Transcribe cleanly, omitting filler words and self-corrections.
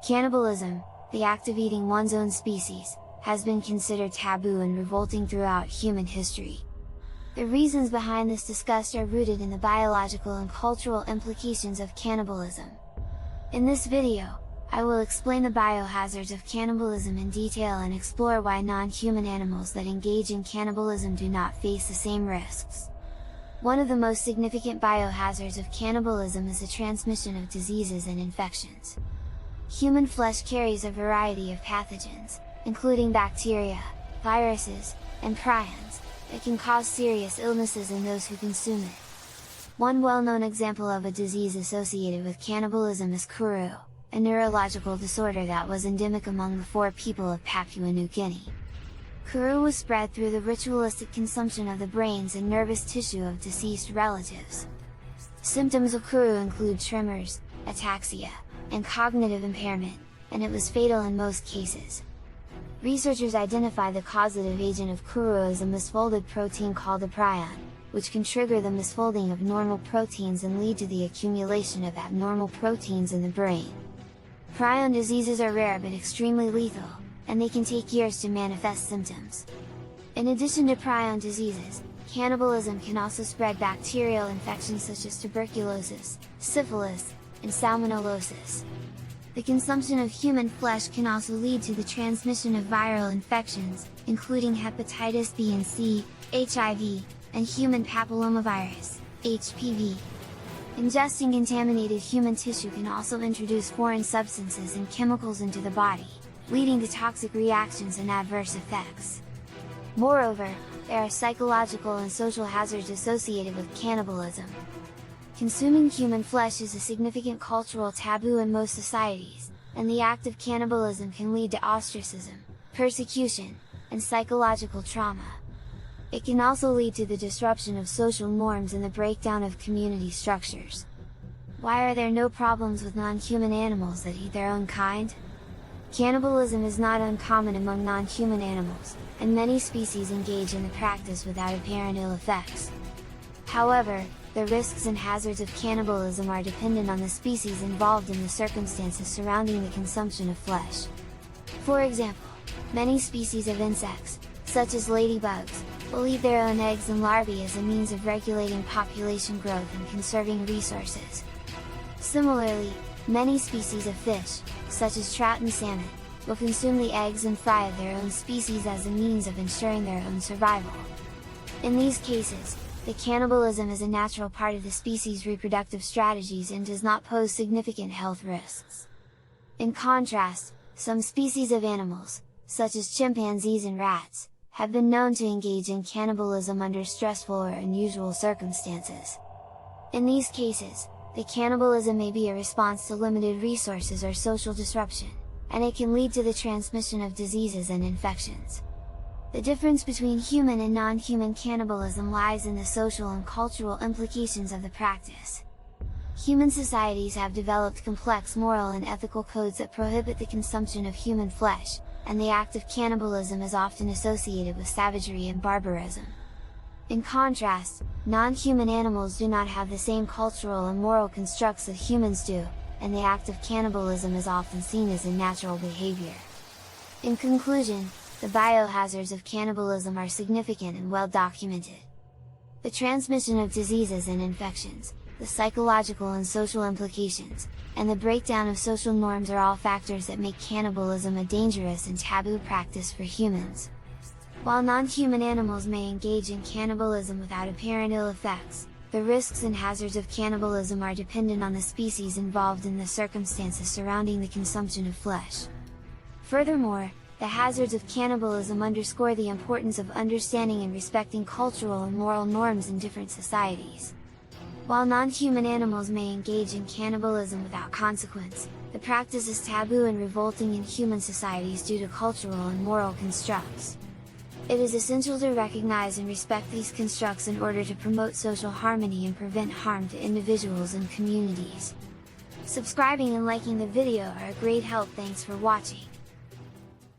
Cannibalism, the act of eating one's own species, has been considered taboo and revolting throughout human history. The reasons behind this disgust are rooted in the biological and cultural implications of cannibalism. In this video, I will explain the biohazards of cannibalism in detail and explore why non-human animals that engage in cannibalism do not face the same risks. One of the most significant biohazards of cannibalism is the transmission of diseases and infections. Human flesh carries a variety of pathogens, including bacteria, viruses, and prions, that can cause serious illnesses in those who consume it. One well-known example of a disease associated with cannibalism is kuru, a neurological disorder that was endemic among the Fore people of Papua New Guinea. Kuru was spread through the ritualistic consumption of the brains and nervous tissue of deceased relatives. Symptoms of kuru include tremors, ataxia, and cognitive impairment, and it was fatal in most cases. Researchers identify the causative agent of kuru as a misfolded protein called a prion, which can trigger the misfolding of normal proteins and lead to the accumulation of abnormal proteins in the brain. Prion diseases are rare but extremely lethal, and they can take years to manifest symptoms. In addition to prion diseases, cannibalism can also spread bacterial infections such as tuberculosis, syphilis, and salmonellosis. The consumption of human flesh can also lead to the transmission of viral infections, including hepatitis B and C, HIV, and human papillomavirus, HPV. Ingesting contaminated human tissue can also introduce foreign substances and chemicals into the body, leading to toxic reactions and adverse effects. Moreover, there are psychological and social hazards associated with cannibalism. Consuming human flesh is a significant cultural taboo in most societies, and the act of cannibalism can lead to ostracism, persecution, and psychological trauma. It can also lead to the disruption of social norms and the breakdown of community structures. Why are there no problems with non-human animals that eat their own kind? Cannibalism is not uncommon among non-human animals, and many species engage in the practice without apparent ill effects. However, the risks and hazards of cannibalism are dependent on the species involved and the circumstances surrounding the consumption of flesh. For example, many species of insects, such as ladybugs, will eat their own eggs and larvae as a means of regulating population growth and conserving resources. Similarly, many species of fish, such as trout and salmon, will consume the eggs and fry of their own species as a means of ensuring their own survival. In these cases, the cannibalism is a natural part of the species' reproductive strategies and does not pose significant health risks. In contrast, some species of animals, such as chimpanzees and rats, have been known to engage in cannibalism under stressful or unusual circumstances. In these cases, the cannibalism may be a response to limited resources or social disruption, and it can lead to the transmission of diseases and infections. The difference between human and non-human cannibalism lies in the social and cultural implications of the practice. Human societies have developed complex moral and ethical codes that prohibit the consumption of human flesh, and the act of cannibalism is often associated with savagery and barbarism. In contrast, non-human animals do not have the same cultural and moral constructs that humans do, and the act of cannibalism is often seen as a natural behavior. In conclusion, the biohazards of cannibalism are significant and well documented. The transmission of diseases and infections, the psychological and social implications, and the breakdown of social norms are all factors that make cannibalism a dangerous and taboo practice for humans. While non-human animals may engage in cannibalism without apparent ill effects, the risks and hazards of cannibalism are dependent on the species involved and the circumstances surrounding the consumption of flesh. Furthermore, the hazards of cannibalism underscore the importance of understanding and respecting cultural and moral norms in different societies. While non-human animals may engage in cannibalism without consequence, the practice is taboo and revolting in human societies due to cultural and moral constructs. It is essential to recognize and respect these constructs in order to promote social harmony and prevent harm to individuals and communities. Subscribing and liking the video are a great help. Thanks for watching.